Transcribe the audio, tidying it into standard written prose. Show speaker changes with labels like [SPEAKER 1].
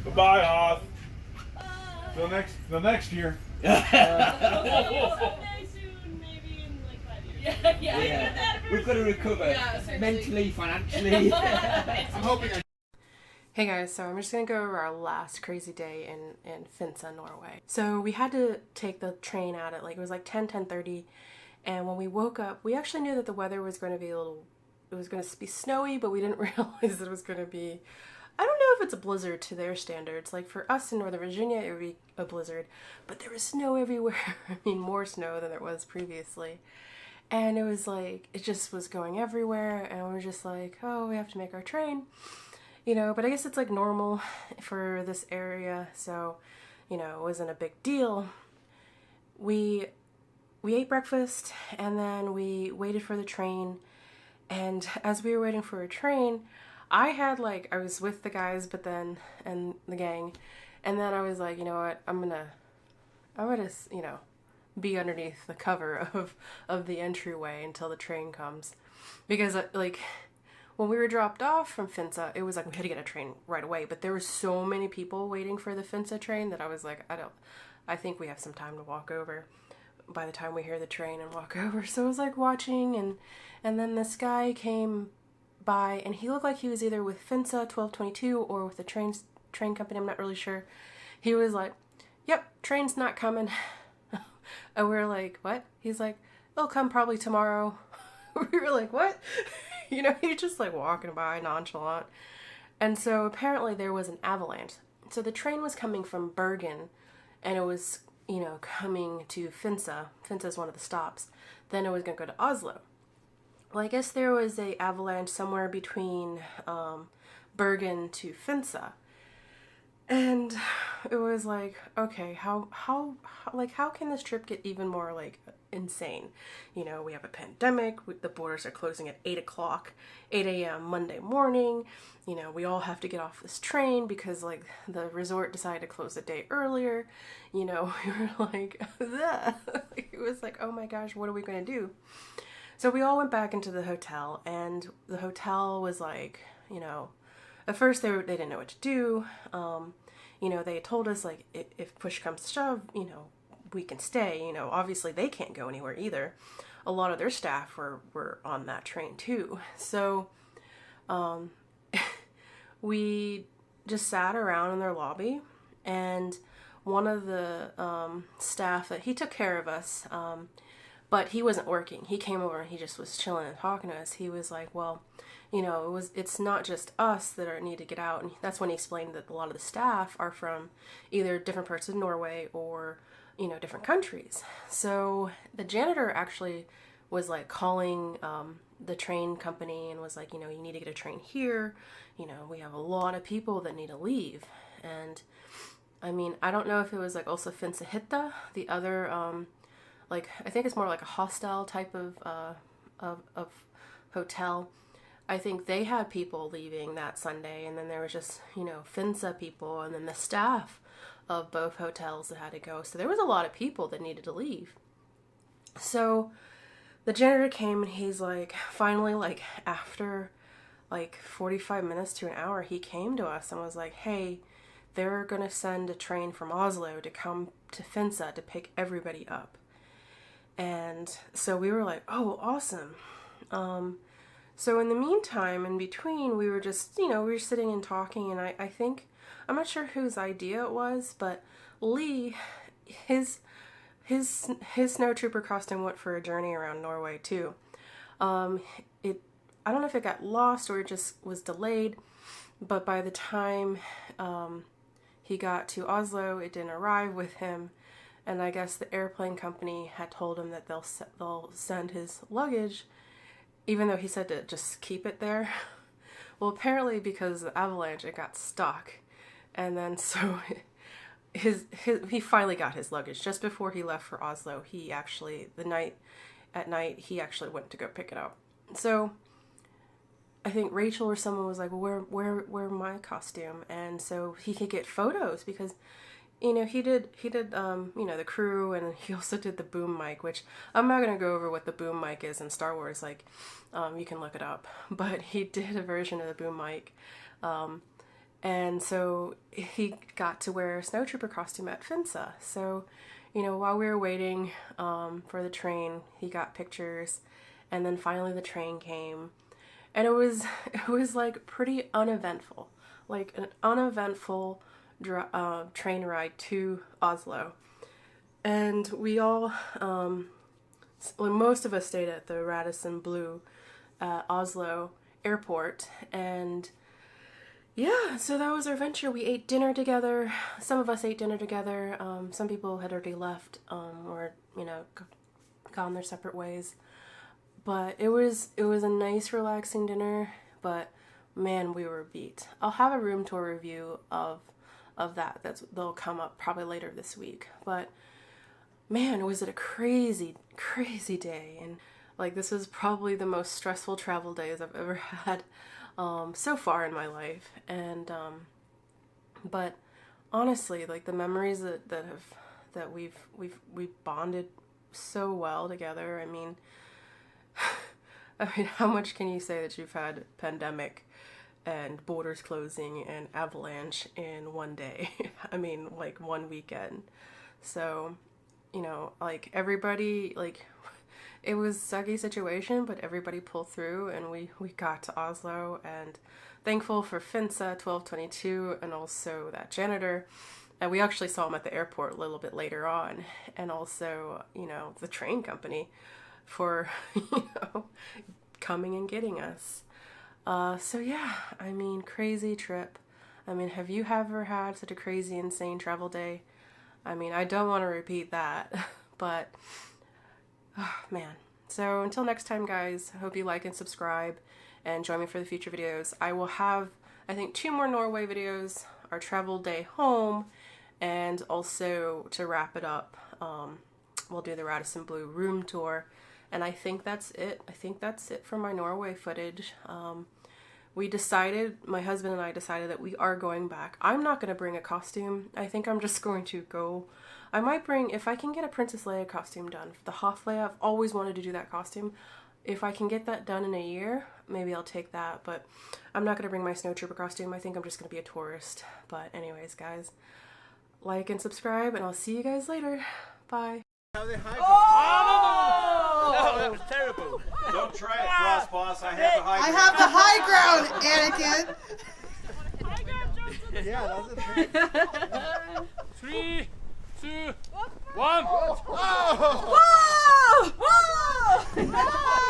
[SPEAKER 1] Goodbye, Hoth. The next year.
[SPEAKER 2] Someday soon, maybe in like 5 years.
[SPEAKER 3] Yeah. We've got to recover mentally, financially.
[SPEAKER 1] I'm hoping I.
[SPEAKER 4] Hey guys, so I'm just gonna go over our last crazy day in Finse, Norway. So we had to take the train out at it was like 10:30, and when we woke up, we actually knew that the weather was going to be it was going to be snowy, but we didn't realize that it was going to be, I don't know if it's a blizzard to their standards. Like for us in Northern Virginia, it would be a blizzard, but there was snow everywhere. I mean, more snow than there was previously. And it was like, it just was going everywhere, and we were just like, oh, we have to make our train. But I guess it's like normal for this area, so, it wasn't a big deal. We ate breakfast, and then we waited for the train, and as we were waiting for a train, I was with the guys, and the gang, and then I was like, you know what, I'm gonna, be underneath the cover of the entryway until the train comes, because, when we were dropped off from Finse, it was like we had to get a train right away, but there were so many people waiting for the Finse train that I was like, I think we have some time to walk over by the time we hear the train and walk over. So I was like watching, and then this guy came by, and he looked like he was either with Finse 1222 or with the train company, I'm not really sure. He was like, yep, train's not coming. And we were like, what? He's like, it'll come probably tomorrow. We were like, what? He's just like walking by nonchalant. And so apparently there was an avalanche. So the train was coming from Bergen, and it was, coming to Finse. Finse is one of the stops. Then it was going to go to Oslo. Well, I guess there was a avalanche somewhere between Bergen to Finse. And it was like, okay, how can this trip get even more insane? We have a pandemic, the borders are closing at 8 a.m. Monday morning. We all have to get off this train because the resort decided to close the day earlier. We were like, it was like, oh my gosh, what are we going to do? So we all went back into the hotel, and the hotel was like, at first they didn't know what to do. They had told us if push comes to shove, we can stay. Obviously they can't go anywhere either. A lot of their staff were on that train too. So we just sat around in their lobby, and one of the staff that he took care of us, but he wasn't working. He came over and he just was chilling and talking to us. He was like, well, it's not just us that need to get out. And that's when he explained that a lot of the staff are from either different parts of Norway or, different countries. So the janitor actually was calling the train company and was like, you need to get a train here. We have a lot of people that need to leave. And I mean, I don't know if it was also Finse Hitta, the other, I think it's more like a hostel type of hotel. I think they had people leaving that Sunday, and then there was just, Finse people, and then the staff of both hotels that had to go. So there was a lot of people that needed to leave. So the janitor came, and he's finally, after 45 minutes to an hour, he came to us and was like, hey, they're going to send a train from Oslo to come to Finse to pick everybody up. And so we were like, oh, awesome. So in the meantime, in between, we were just, we were sitting and talking, and I think, I'm not sure whose idea it was, but Lee, his snow trooper costume went for a journey around Norway too. I don't know if it got lost or it just was delayed, but by the time he got to Oslo, it didn't arrive with him. And I guess the airplane company had told him that they'll send his luggage, even though he said to just keep it there. Well, apparently because of the avalanche, it got stuck. And then so he finally got his luggage. Just before he left for Oslo, he actually, at night, he actually went to go pick it up. So I think Rachel or someone was like, well, where my costume? And so he could get photos because he did, the crew, and he also did the boom mic, which I'm not going to go over what the boom mic is in Star Wars, you can look it up, but he did a version of the boom mic, And so he got to wear a snow trooper costume at Finse. So, you know, while we were waiting for the train, he got pictures, and then finally the train came, and it was like pretty uneventful, like an uneventful train ride to Oslo. And we all, well, most of us stayed at the Radisson Blu Oslo airport, and yeah, so that was our adventure. We ate dinner together. Some of us ate dinner together. Some people had already left or, you know, gone their separate ways. But it was a nice, relaxing dinner. But man, we were beat. I'll have a room tour review of that. They'll come up probably later this week. But man, was it a crazy, crazy day. And like, this is probably the most stressful travel days I've ever had. So far in my life, and but honestly, like the memories that we've bonded so well together. I mean, how much can you say that you've had pandemic and borders closing and avalanche in one day? I mean, like one weekend. So, you know, like everybody, like, it was a sucky situation, but everybody pulled through, and we got to Oslo, and thankful for Finse 1222 and also that janitor. And we actually saw him at the airport a little bit later on, and also, you know, the train company for, you know, coming and getting us. So yeah, I mean, crazy trip. I mean, have you ever had such a crazy, insane travel day? I mean, I don't want to repeat that, but oh, man. So until next time, guys, I hope you like and subscribe and join me for the future videos. I will have, I think, 2 more Norway videos, our travel day home, and also to wrap it up, we'll do the Radisson Blu room tour. And I think that's it. I think that's it for my Norway footage. My husband and I decided that we are going back. I'm not going to bring a costume. I think I'm just going to go. I might bring, if I can get a Princess Leia costume done, the Hoth Leia, I've always wanted to do that costume. If I can get that done in a year, maybe I'll take that, but I'm not going to bring my Snow Trooper costume. I think I'm just going to be a tourist. But anyways, guys, like and subscribe, and I'll see you guys later. Bye.
[SPEAKER 1] Oh!
[SPEAKER 3] No, that was terrible.
[SPEAKER 1] Don't try it, Frost Boss. I have the high
[SPEAKER 5] I
[SPEAKER 1] ground.
[SPEAKER 5] have the high ground, Anakin.
[SPEAKER 2] I got Justin.
[SPEAKER 1] Yeah, that's a
[SPEAKER 6] 3, 2, 1.
[SPEAKER 5] Whoa! Whoa!